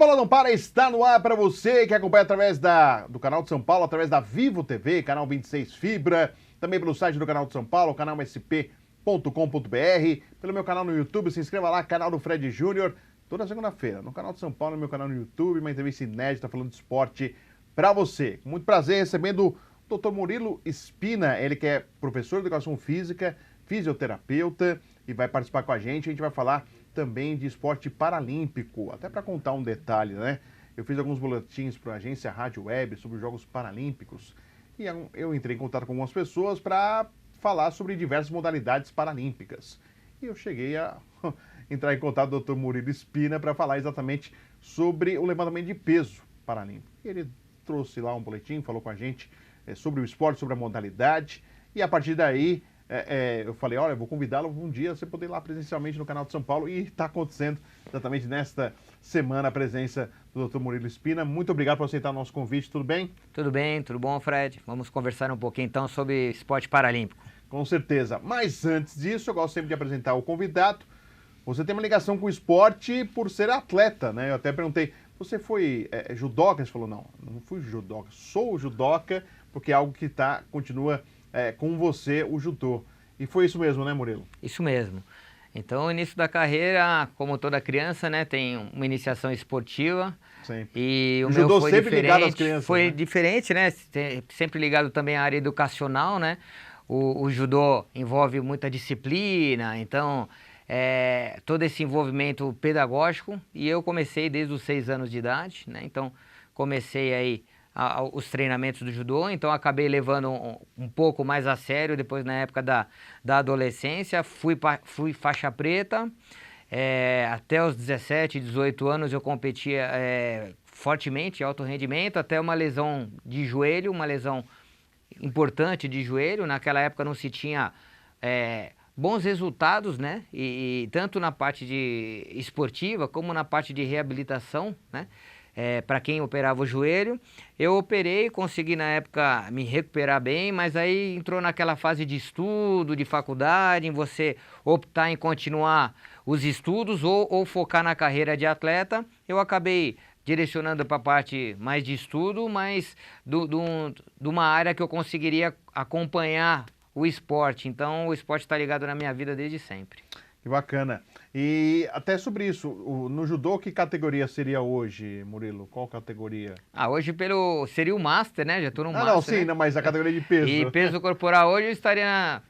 Bola Não Para está no ar para você que acompanha através do Canal de São Paulo, através da Vivo TV, canal 26 Fibra, também pelo site do Canal de São Paulo, canal sp.com.br, pelo meu canal no YouTube, se inscreva lá, canal do Fred Júnior, toda segunda-feira, no Canal de São Paulo, no meu canal no YouTube, uma entrevista inédita falando de esporte para você. Com muito prazer recebendo o Dr. Murilo Spina, ele que é professor de Educação Física, fisioterapeuta e vai participar com a gente vai falar também de esporte paralímpico, até para contar um detalhe, né? Eu fiz alguns boletins para a agência Rádio Web sobre os Jogos Paralímpicos e eu entrei em contato com algumas pessoas para falar sobre diversas modalidades paralímpicas. E eu cheguei a entrar em contato com o Dr. Murilo Spina para falar exatamente sobre o levantamento de peso paralímpico. Ele trouxe lá um boletim, falou com a gente sobre o esporte, sobre a modalidade e a partir daí eu falei, olha, eu vou convidá-lo um dia você poder ir lá presencialmente no Canal de São Paulo e está acontecendo exatamente nesta semana a presença do Dr. Murilo Spina. Muito obrigado por aceitar o nosso convite, tudo bem? Tudo bem, tudo bom, Fred? Vamos conversar um pouquinho então sobre esporte paralímpico. Com certeza, mas antes disso eu gosto sempre de apresentar o convidado. Você tem uma ligação com o esporte por ser atleta, né? Eu até perguntei, você foi judoca? Você falou, não fui judoca, sou judoca porque é algo que continua com você, o judô. E foi isso mesmo, né, Murilo? Isso mesmo. Então, o início da carreira, como toda criança, né, tem uma iniciação esportiva. Sempre. E o judô meu foi sempre diferente. Ligado às crianças, foi né? diferente, né? Sempre ligado também à área educacional, né? O judô envolve muita disciplina, então todo esse envolvimento pedagógico. E eu comecei desde os 6 anos de idade, né? Então, comecei aí os treinamentos do judô, então acabei levando um pouco mais a sério depois na época da adolescência, fui faixa preta, até os 17, 18 anos eu competia fortemente, alto rendimento, até uma lesão de joelho, uma lesão importante de joelho, naquela época não se tinha bons resultados, né, e tanto na parte de esportiva como na parte de reabilitação, né, para quem operava o joelho. Eu operei, consegui na época me recuperar bem, mas aí entrou naquela fase de estudo, de faculdade, em você optar em continuar os estudos ou focar na carreira de atleta. Eu acabei direcionando para a parte mais de estudo, mas de uma área que eu conseguiria acompanhar o esporte. Então o esporte está ligado na minha vida desde sempre. Que bacana. E até sobre isso, no judô, que categoria seria hoje, Murilo? Qual categoria? Hoje seria o Master, né? Já estou no Master. Não, sim, né? Mas a categoria de peso. E peso corporal hoje eu estaria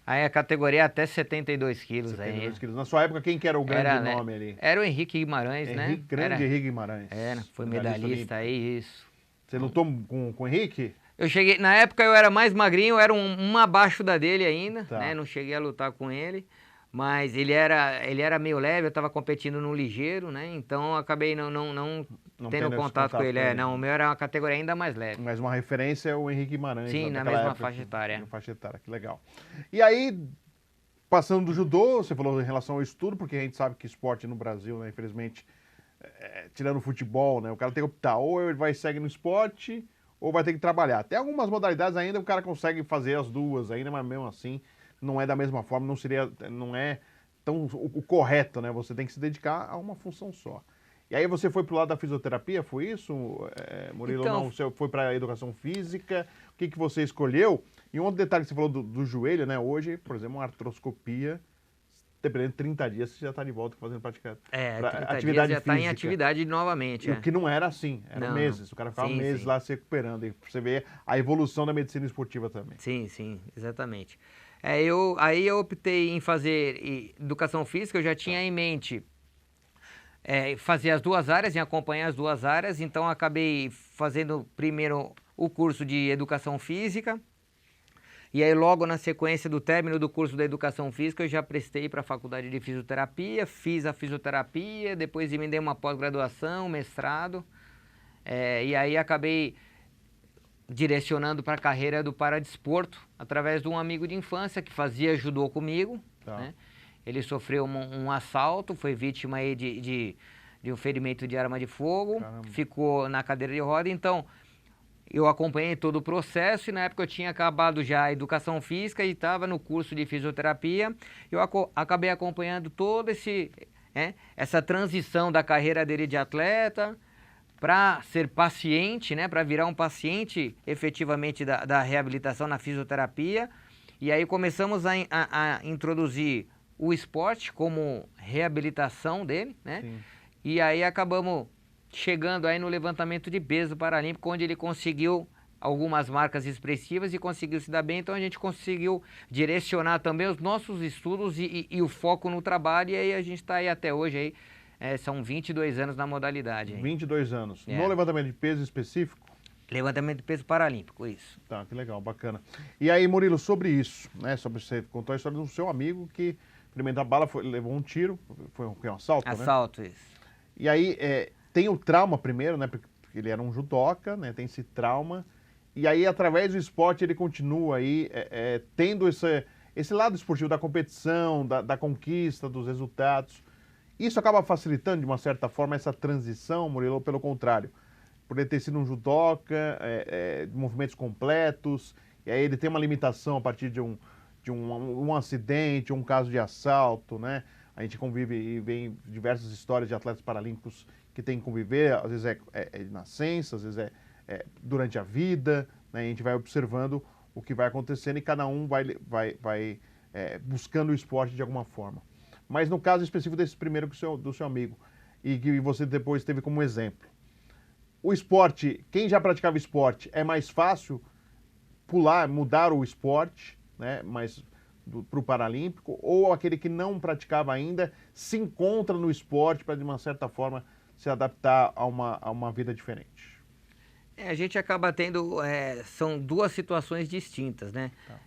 aí a categoria até 72 quilos. 72 quilos. Na sua época, quem que era o grande nome ali? Era o Henrique Guimarães, né? Henrique Guimarães. Foi medalhista aí, isso. Você lutou com o Henrique? Eu cheguei, na época eu era mais magrinho, eu era um abaixo da dele ainda, tá, né? Não cheguei a lutar com ele. Mas ele era meio leve, eu estava competindo no ligeiro, né? Então eu acabei não tendo contato com ele. Não, o meu era uma categoria ainda mais leve. Mas uma referência é o Henrique Guimarães. Sim, na mesma faixa etária. Na faixa etária, que legal. E aí, passando do judô, você falou em relação ao estudo, porque a gente sabe que esporte no Brasil, né, infelizmente, tirando o futebol, né, o cara tem que optar, ou ele vai seguir no esporte, ou vai ter que trabalhar. Tem algumas modalidades ainda, o cara consegue fazer as duas ainda, mas mesmo assim não é da mesma forma, não é tão o correto, né? Você tem que se dedicar a uma função só. E aí você foi pro lado da fisioterapia, foi isso, Murilo? Então, não, você foi para a educação física, o que você escolheu? E um outro detalhe que você falou do joelho, né? Hoje, por exemplo, uma artroscopia, dependendo de 30 dias, você já está de volta fazendo atividade já está em atividade novamente. O que não era assim, eram meses. O cara ficava meses lá se recuperando. E você vê a evolução da medicina esportiva também. Sim, exatamente. Aí eu optei em fazer educação física, eu já tinha em mente fazer as duas áreas, em acompanhar as duas áreas, então acabei fazendo primeiro o curso de educação física, e aí logo na sequência do término do curso da educação física eu já prestei para a faculdade de fisioterapia, fiz a fisioterapia, depois emendei uma pós-graduação, mestrado, e aí acabei direcionando para a carreira do paradesporto, através de um amigo de infância que fazia judô comigo, né? Ele sofreu um assalto, foi vítima aí de um ferimento de arma de fogo. Caramba. Ficou na cadeira de roda, então eu acompanhei todo o processo e na época eu tinha acabado já a educação física e estava no curso de fisioterapia. Eu acabei acompanhando todo né, essa transição da carreira dele de atleta para ser paciente, né, para virar um paciente efetivamente da reabilitação na fisioterapia. E aí começamos a introduzir o esporte como reabilitação dele, né? Sim. E aí acabamos chegando aí no levantamento de peso paralímpico, onde ele conseguiu algumas marcas expressivas e conseguiu se dar bem. Então a gente conseguiu direcionar também os nossos estudos e o foco no trabalho, e aí a gente está aí até hoje aí. São 22 anos na modalidade. 22 anos. No levantamento de peso específico? Levantamento de peso paralímpico, isso. Tá, que legal, bacana. E aí, Murilo, sobre isso, né? Sobre você contou a história do seu amigo que experimentou a bala, levou um tiro, foi um assalto, né? Assalto, isso. E aí, tem o trauma primeiro, né? Porque ele era um judoca, né? Tem esse trauma. E aí, através do esporte, ele continua aí tendo esse lado esportivo da competição, da conquista, dos resultados. Isso acaba facilitando, de uma certa forma, essa transição, Murilo, ou pelo contrário? Por ele ter sido um judoca, de movimentos completos, e aí ele tem uma limitação a partir de um acidente, um caso de assalto, né? A gente convive e vem diversas histórias de atletas paralímpicos que têm que conviver, às vezes é de nascença, às vezes é durante a vida, né? A gente vai observando o que vai acontecendo e cada um vai buscando o esporte de alguma forma. Mas no caso específico desse primeiro do seu amigo, e que você depois teve como exemplo, o esporte, quem já praticava esporte, é mais fácil mudar o esporte, né, para o paralímpico, ou aquele que não praticava ainda se encontra no esporte para, de uma certa forma, se adaptar a uma vida diferente? A gente acaba tendo, são duas situações distintas, né? Tá.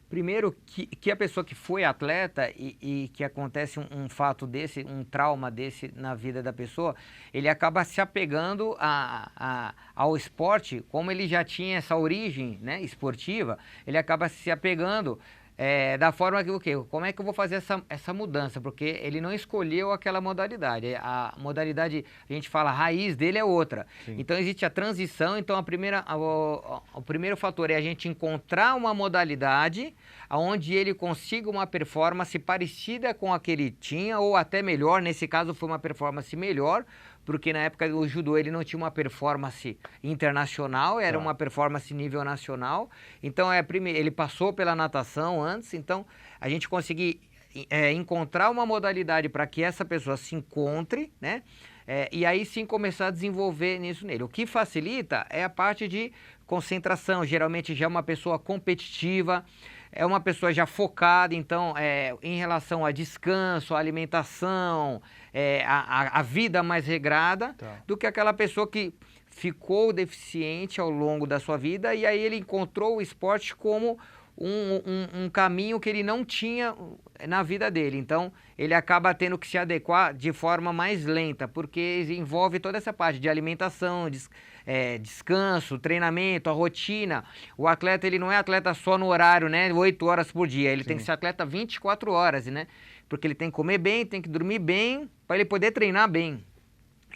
Primeiro, que a pessoa que foi atleta e que acontece um fato desse, um trauma desse na vida da pessoa, ele acaba se apegando ao esporte, como ele já tinha essa origem, né, esportiva, ele acaba se apegando da forma que, como é que eu vou fazer essa mudança? Porque ele não escolheu aquela modalidade. A modalidade, a gente fala, a raiz dele é outra. Sim. Então existe a transição. Então o primeiro fator é a gente encontrar uma modalidade onde ele consiga uma performance parecida com a que ele tinha, ou até melhor. Nesse caso foi uma performance melhor, porque na época do judô ele não tinha uma performance internacional, era uma performance nível nacional. Então ele passou pela natação antes, então a gente conseguir encontrar uma modalidade para que essa pessoa se encontre, né? E aí sim começar a desenvolver nisso nele. O que facilita é a parte de concentração, geralmente já é uma pessoa competitiva, é uma pessoa já focada, então, em relação a descanso, a alimentação, a vida mais regrada, do que aquela pessoa que ficou deficiente ao longo da sua vida, e aí ele encontrou o esporte como um caminho que ele não tinha na vida dele. Então, ele acaba tendo que se adequar de forma mais lenta, porque envolve toda essa parte de alimentação, descanso, treinamento, a rotina. O atleta, ele não é atleta só no horário, né, 8 horas por dia. Ele tem que ser atleta 24 horas, né? Porque ele tem que comer bem, tem que dormir bem, para ele poder treinar bem.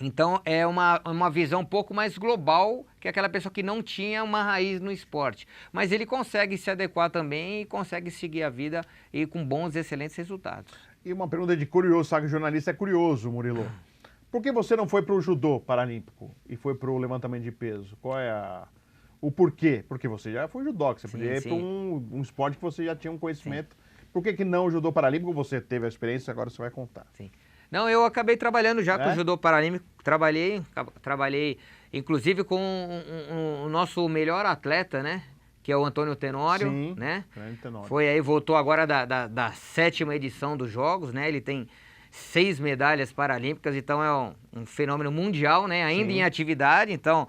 Então, é uma visão um pouco mais global que aquela pessoa que não tinha uma raiz no esporte. Mas ele consegue se adequar também e consegue seguir a vida e com bons, excelentes resultados. E uma pergunta de curioso, sabe que o jornalista é curioso, Murilo. Por que você não foi para o judô paralímpico e foi para o levantamento de peso? Qual é o porquê? Porque você já foi judoca, você podia ir para um esporte que você já tinha um conhecimento. Sim. Por que não o judô paralímpico? Você teve a experiência, agora você vai contar. Sim. Não, eu acabei trabalhando já com o judô paralímpico, trabalhei inclusive com o nosso melhor atleta, né? Que é o Antônio Tenório, sim, né? Tenório. Foi aí, voltou agora da 7ª edição dos Jogos, né? Ele tem 6 medalhas paralímpicas, então é um fenômeno mundial, né? Ainda em atividade, então,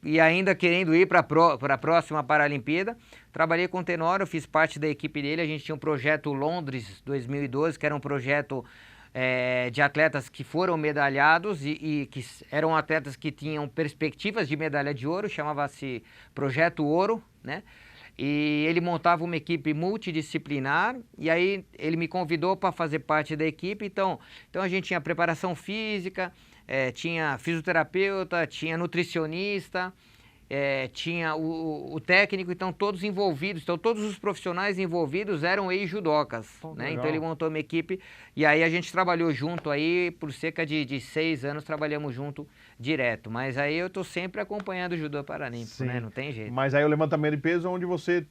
e ainda querendo ir para a próxima Paralimpíada. Trabalhei com o Tenório, fiz parte da equipe dele, a gente tinha um projeto Londres 2012, que era um projeto de atletas que foram medalhados e que eram atletas que tinham perspectivas de medalha de ouro, chamava-se Projeto Ouro, né? E ele montava uma equipe multidisciplinar, e aí ele me convidou para fazer parte da equipe. Então a gente tinha preparação física, tinha fisioterapeuta, tinha nutricionista, tinha o técnico, então todos envolvidos, então todos os profissionais envolvidos eram ex-judocas, né? Então ele montou uma equipe e aí a gente trabalhou junto aí por cerca de 6 anos, trabalhamos junto direto, mas aí eu tô sempre acompanhando o judô paralímpico, né? Não tem jeito. Mas aí o levantamento de peso é onde você,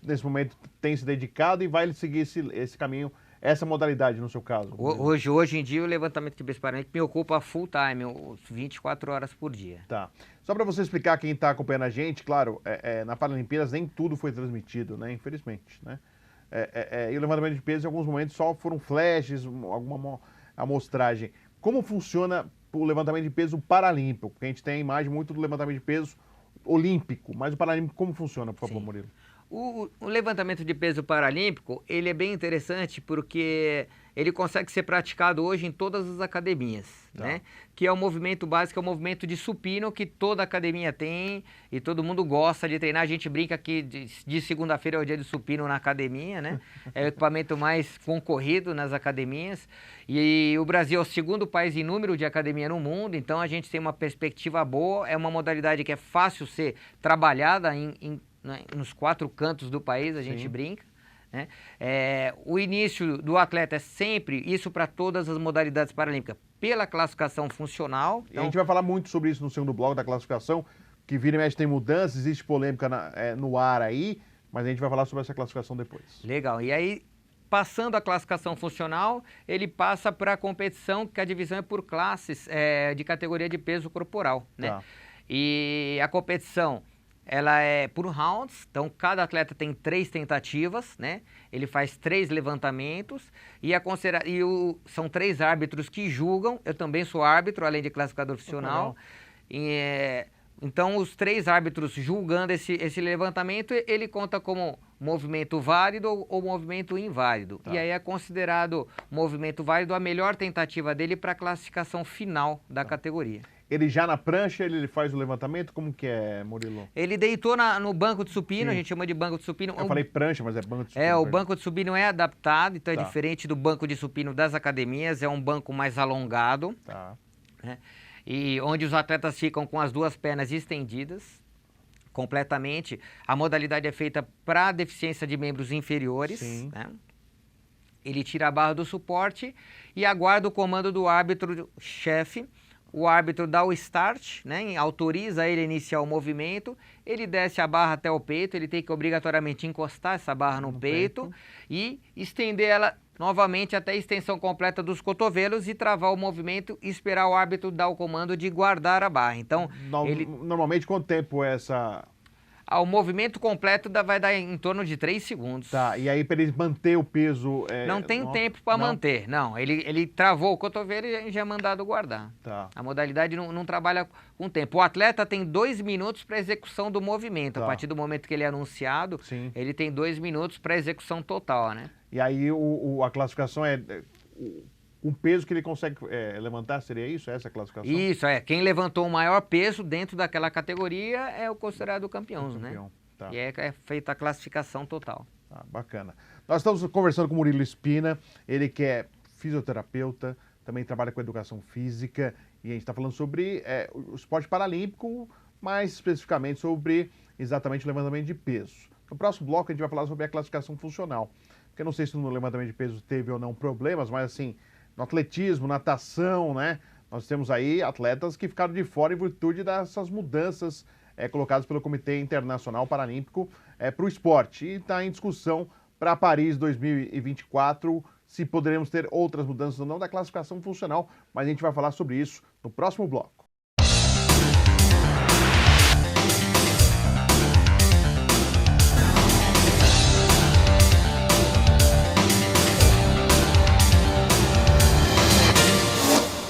nesse momento, tem se dedicado e vai seguir esse caminho, essa modalidade no seu caso? Hoje em dia o levantamento de peso paralímpico me ocupa full time, 24 horas por dia. Tá. Só para você explicar quem está acompanhando a gente, claro, na Paralimpíadas nem tudo foi transmitido, né? Infelizmente, né? E o levantamento de peso em alguns momentos só foram flashes, alguma amostragem. Como funciona o levantamento de peso paralímpico? Porque a gente tem a imagem muito do levantamento de peso olímpico, mas o paralímpico como funciona, por favor, Murilo? O levantamento de peso paralímpico, ele é bem interessante porque ele consegue ser praticado hoje em todas as academias, né? Que é o movimento básico, é o movimento de supino que toda academia tem e todo mundo gosta de treinar. A gente brinca que de segunda-feira é o dia de supino na academia, né? É o equipamento mais concorrido nas academias. E o Brasil é o segundo país em número de academia no mundo, então a gente tem uma perspectiva boa, é uma modalidade que é fácil ser trabalhada nos 4 cantos do país, a gente brinca. Né? O início do atleta é sempre, isso para todas as modalidades paralímpicas, pela classificação funcional. Então... A gente vai falar muito sobre isso no segundo bloco da classificação, que vira e mexe tem mudanças, existe polêmica no ar aí, mas a gente vai falar sobre essa classificação depois. Legal, e aí passando a classificação funcional, ele passa para a competição, que a divisão é por classes de categoria de peso corporal. Né? E a competição... ela é por rounds, então cada atleta tem 3 tentativas, né? Ele faz 3 levantamentos e são 3 árbitros que julgam. Eu também sou árbitro, além de classificador profissional. Então, os 3 árbitros julgando esse levantamento, ele conta como movimento válido ou movimento inválido. E aí é considerado movimento válido a melhor tentativa dele para a classificação final da categoria. Ele já na prancha, ele faz o levantamento? Como que é, Murilo? Ele deitou no banco de supino, a gente chama de banco de supino. Eu falei prancha, mas é banco de supino. O banco de supino é adaptado, então é diferente do banco de supino das academias, é um banco mais alongado. Né? E onde os atletas ficam com as 2 pernas estendidas completamente. A modalidade é feita para deficiência de membros inferiores. Né? Ele tira a barra do suporte e aguarda o comando do árbitro-chefe. O árbitro dá o start, né, autoriza ele a iniciar o movimento, ele desce a barra até o peito, ele tem que obrigatoriamente encostar essa barra no peito e estender ela novamente até a extensão completa dos cotovelos e travar o movimento e esperar o árbitro dar o comando de guardar a barra. Então, normalmente, quanto tempo é essa... O movimento completo vai dar em torno de 3 segundos. E aí para ele manter o peso... Não tem tempo para manter, não. Ele travou o cotovelo e já é mandado guardar. A modalidade não trabalha com tempo. O atleta tem 2 minutos para execução do movimento. A partir do momento que ele é anunciado, ele tem 2 minutos para execução total, né? E aí a classificação o peso que ele consegue levantar, seria isso? Essa a classificação? Isso, Quem levantou o maior peso dentro daquela categoria é o considerado campeão, né? E é feita a classificação total. Bacana. Nós estamos conversando com o Murilo Spina, ele que é fisioterapeuta, também trabalha com educação física, e a gente está falando sobre o esporte paralímpico, mais especificamente sobre exatamente o levantamento de peso. No próximo bloco a gente vai falar sobre a classificação funcional, porque eu não sei se no levantamento de peso teve ou não problemas, mas assim... No atletismo, natação, né? Nós temos aí atletas que ficaram de fora em virtude dessas mudanças colocadas pelo Comitê Internacional Paralímpico para o esporte. E está em discussão para Paris 2024 se poderemos ter outras mudanças ou não da classificação funcional, mas a gente vai falar sobre isso no próximo bloco.